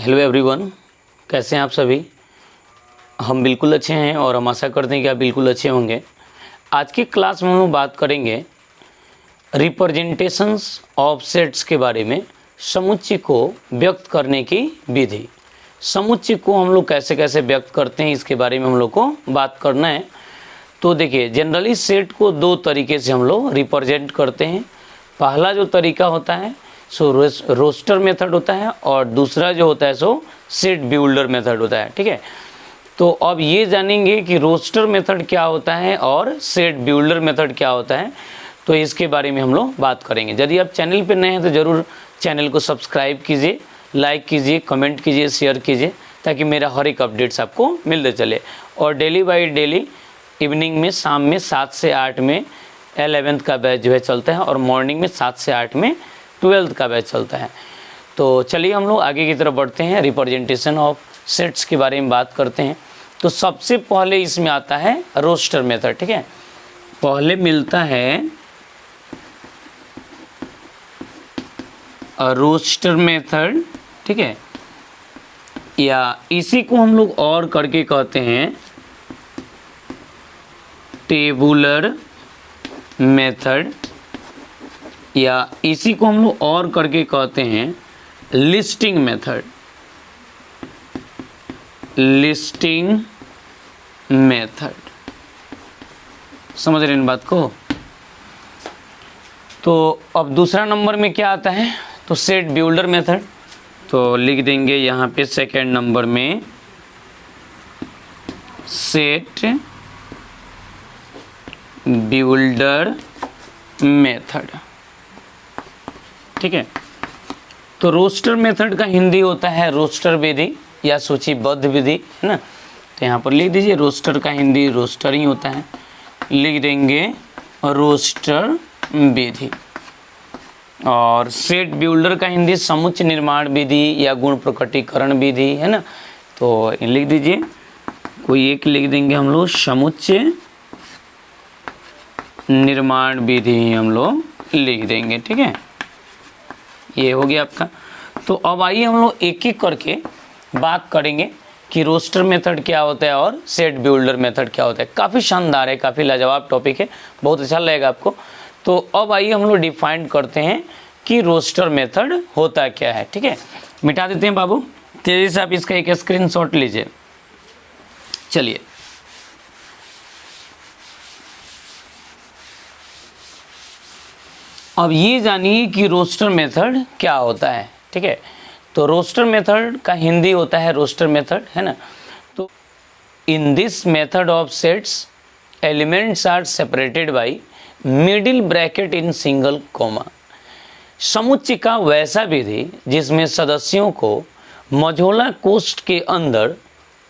Hello everyone, कैसे हैं आप सभी। हम बिल्कुल अच्छे हैं और हम आशा करते हैं कि आप बिल्कुल अच्छे होंगे। आज की क्लास में हम लोग बात करेंगे रिप्रेजेंटेशंस ऑफ सेट्स के बारे में। समुच्चय को व्यक्त करने की विधि, समुच्चय को हम लोग कैसे कैसे व्यक्त करते हैं इसके बारे में हम लोग को बात करना है। तो देखिए, जनरली सेट को दो तरीके से हम लोग रिप्रेजेंट करते हैं। पहला जो तरीका होता है सो रोस्टर मेथड होता है और दूसरा जो होता है सो सेट बिल्डर मेथड होता है। ठीक है, तो अब ये जानेंगे कि रोस्टर मेथड क्या होता है और सेट बिल्डर मेथड क्या होता है, तो इसके बारे में हम लोग बात करेंगे। यदि आप चैनल पर नए हैं तो ज़रूर चैनल को सब्सक्राइब कीजिए, लाइक कीजिए, कमेंट कीजिए, शेयर कीजिए, ताकि मेरा हर एक अपडेट्स आपको मिलते चले। और डेली बाई डेली इवनिंग में, शाम में 7 से 8 में 11th का बैच जो है चलता है और मॉर्निंग में 7 से 8 में 12th का बैच चलता है। तो चलिए हम लोग आगे की तरफ बढ़ते हैं, रिप्रेजेंटेशन ऑफ सेट्स के बारे में बात करते हैं। तो सबसे पहले इसमें आता है रोस्टर मेथड। ठीक है, पहले मिलता है रोस्टर मेथड। ठीक है, या इसी को हम लोग और करके कहते हैं टेबुलर मेथड, या इसी को हम लोग और करके कहते हैं लिस्टिंग मेथड। लिस्टिंग मेथड, समझ रहे हैं इन बात को। तो अब दूसरा नंबर में क्या आता है, तो सेट बिल्डर मेथड। तो लिख देंगे यहाँ पे सेकेंड नंबर में सेट बिल्डर मेथड। ठीक है, तो रोस्टर मेथड का हिंदी होता है रोस्टर विधि या सूचीबद्ध विधि, है ना। तो यहाँ पर लिख दीजिए, रोस्टर का हिंदी रोस्टर ही होता है, लिख देंगे रोस्टर विधि। और सेट बिल्डर का हिंदी समुच्चय निर्माण विधि या गुण प्रकटीकरण विधि, है ना। तो लिख दीजिए, कोई एक लिख देंगे हम लोग, समुच्चय निर्माण विधि हम लोग लिख देंगे। ठीक है, ये हो गया आपका। तो अब आइए हम लोग एक एक करके बात करेंगे कि रोस्टर मेथड क्या होता है और सेट बिल्डर मेथड क्या होता है। काफ़ी शानदार है, काफ़ी लाजवाब टॉपिक है, बहुत अच्छा लगेगा आपको। तो अब आइए हम लोग डिफाइन करते हैं कि रोस्टर मेथड होता क्या है। ठीक है, मिटा देते हैं बाबू, तेजी से आप इसका एक स्क्रीनशॉट लीजिए। चलिए, अब ये जानिए कि रोस्टर मेथड क्या होता है। ठीक है, तो रोस्टर मेथड का हिंदी होता है रोस्टर मेथड, है ना। तो in this method of sets elements are separated by middle bracket in single comma. समुच्चय का वैसा विधि जिसमें सदस्यों को मझोला कोष्ठ के अंदर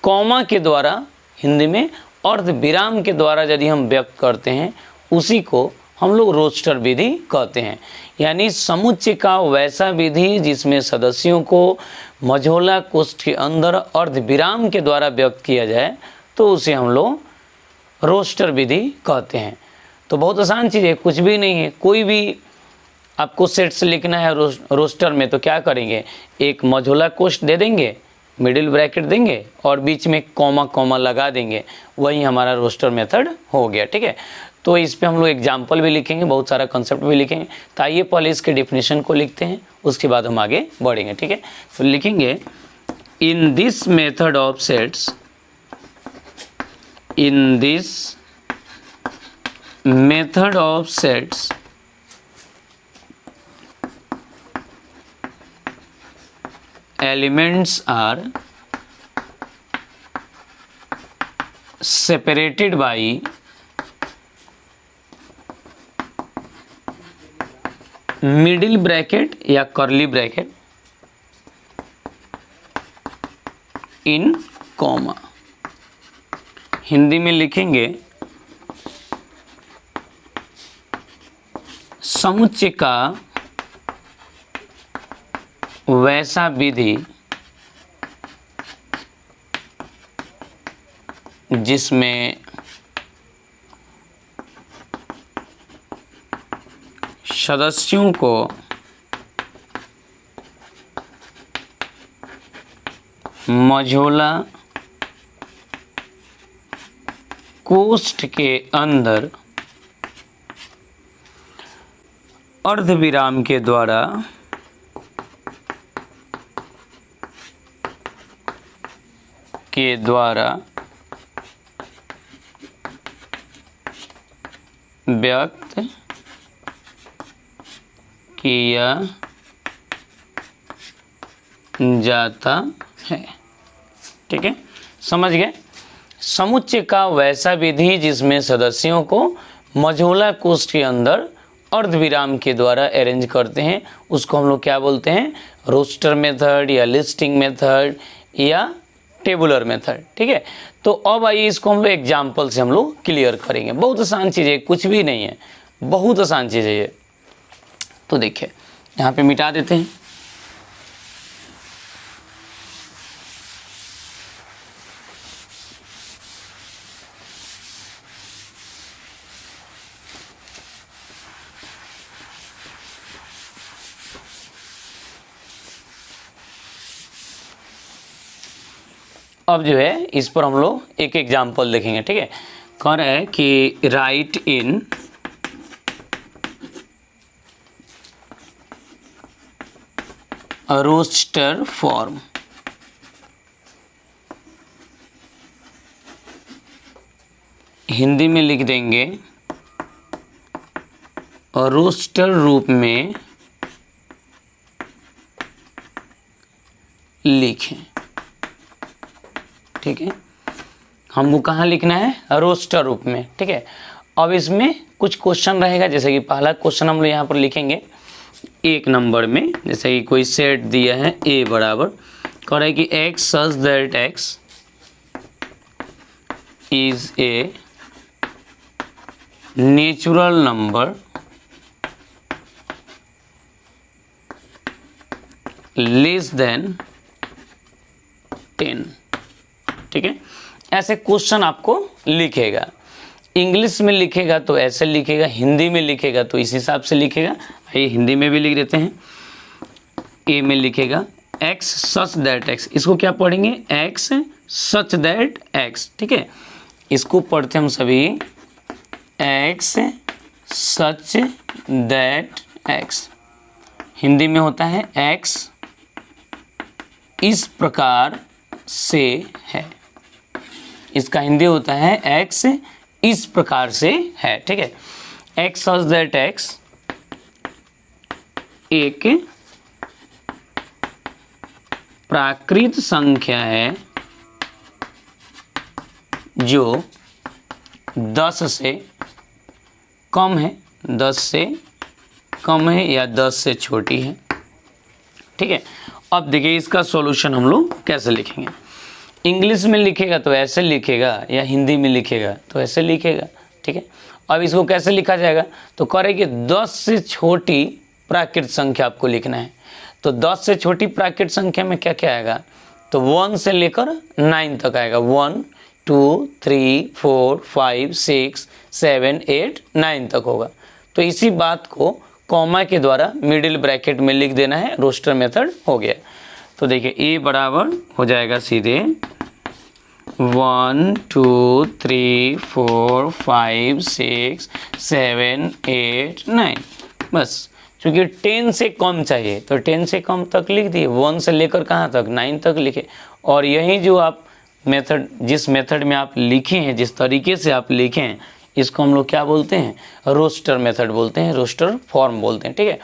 कॉमा के द्वारा, हिंदी में अर्ध विराम के द्वारा यदि हम व्यक्त करते हैं, उसी को हम लोग रोस्टर विधि कहते हैं। यानी समुच्चय का वैसा विधि जिसमें सदस्यों को मझोला कोष्ठ के अंदर अर्ध विराम के द्वारा व्यक्त किया जाए, तो उसे हम लोग रोस्टर विधि कहते हैं। तो बहुत आसान चीज़ है, कुछ भी नहीं है। कोई भी आपको सेट्स लिखना है रोस्टर में, तो क्या करेंगे, एक मझोला कोष्ठ दे देंगे, मिडिल ब्रैकेट देंगे और बीच में कॉमा कॉमा लगा देंगे, वही हमारा रोस्टर मेथड हो गया। ठीक है, तो इस पे हम लोग एग्जाम्पल भी लिखेंगे, बहुत सारा कंसेप्ट भी लिखेंगे। तो आइए पहले इसके डेफिनेशन को लिखते हैं, उसके बाद हम आगे बढ़ेंगे। ठीक है, तो लिखेंगे in this method of sets, in this method of sets elements are separated by middle bracket या curly bracket in comma. Hindi में लिखेंगे समुच्चय का वैसा विधि जिसमें सदस्यों को मझोला कोष्ठ के अंदर अर्धविराम के द्वारा व्यक्त किया जाता है। ठीक है, समझ गए। समुच्चय का वैसा विधि जिसमें सदस्यों को मझोला कोष्ठ के अंदर अर्धविराम के द्वारा अरेंज करते हैं, उसको हम लोग क्या बोलते हैं? रोस्टर मेथड या लिस्टिंग मेथड या टेबुलर मेथड। ठीक है, तो अब आइए इसको हम लोग एग्जाम्पल से हम लोग क्लियर करेंगे। बहुत आसान चीज़ है, कुछ भी नहीं है, बहुत आसान चीज़ है ये। तो देखिए यहाँ पे मिटा देते हैं। अब जो है इस पर हम लोग एक एग्जाम्पल देखेंगे। ठीक है, कह रहा है कि write in roster form. Hindi में लिख देंगे और रोस्टर रूप में लिखें। ठीक है, हमको कहाँ लिखना है? रोस्टर रूप में। ठीक है, अब इसमें कुछ क्वेश्चन रहेगा, जैसे कि पहला क्वेश्चन हम लोग यहाँ पर लिखेंगे 1 नंबर में। जैसे कि कोई सेट दिया है ए बराबर, कह रहा है कि x such that x is a natural number less than 10। ठीक है, ऐसे क्वेश्चन आपको लिखेगा। इंग्लिश में लिखेगा तो ऐसे लिखेगा, हिंदी में लिखेगा तो इस हिसाब से लिखेगा। आइए हिंदी में भी लिख देते हैं। ए में लिखेगा x सच दैट x, इसको क्या पढ़ेंगे? x such that x। ठीक है, इसको पढ़ते हम सभी x such that x। Hindi में होता है x इस प्रकार से है। इसका हिंदी होता है x इस प्रकार से है। ठीक है, x सच दैट x एक प्राकृत संख्या है जो 10 से कम है, 10 से कम है या 10 से छोटी है। ठीक है, अब देखिए इसका सॉल्यूशन हम लोग कैसे लिखेंगे। इंग्लिश में लिखेगा तो ऐसे लिखेगा या हिंदी में लिखेगा तो ऐसे लिखेगा। ठीक है, अब इसको कैसे लिखा जाएगा? तो कह रहे कि 10 से छोटी प्राकृत संख्या आपको लिखना है। तो 10 से छोटी प्राकृत संख्या में क्या क्या आएगा? तो 1 से लेकर 9 तक आएगा। 1 2 3 4 5 6 7 8 9 तक होगा। तो इसी बात को कॉमा के द्वारा मिडिल ब्रैकेट में लिख देना है। रोस्टर मेथड हो गया। तो देखिए ए बराबर हो जाएगा सीधे 1 2 3 4 5 6 7 8 9। बस क्योंकि 10 से कम चाहिए तो 10 से कम तक लिख दिए, 1 से लेकर कहाँ तक? 9 तक लिखे। और यही जो आप मेथड, जिस मेथड में आप लिखे हैं, जिस तरीके से आप लिखे हैं, इसको हम लोग क्या बोलते हैं? रोस्टर मेथड बोलते हैं, रोस्टर फॉर्म बोलते हैं। ठीक है,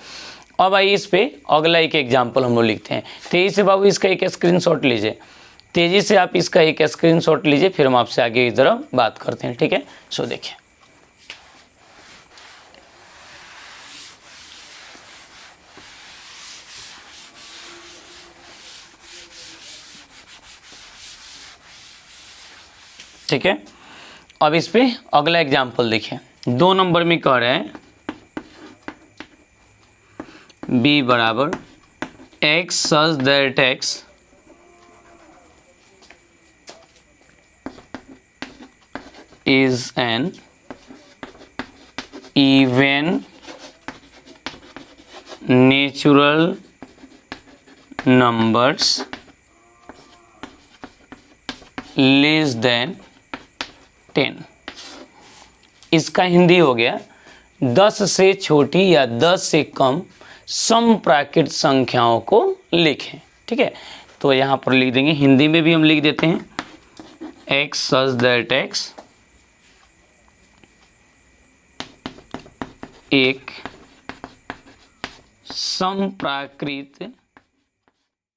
अब आइए इस पे अगला एक एग्जाम्पल हम लोग लिखते हैं। तेजी से बाबू इसका एक स्क्रीनशॉट लीजिए, तेजी से आप इसका एक स्क्रीनशॉट लीजिए, फिर हम आपसे आगे की तरफ बात करते हैं। ठीक है, सो देखिए ठीक है, अब इस पे अगला एग्जाम्पल देखिए। 2 नंबर में कह रहे हैं b बराबर x such that x is an even natural numbers less than 10। इसका हिंदी हो गया 10 से छोटी या 10 से कम समप्राकृत संख्याओं को लिखें। ठीक है, तो यहाँ पर लिख देंगे, हिंदी में भी हम लिख देते हैं x सच दैट x एक समप्राकृत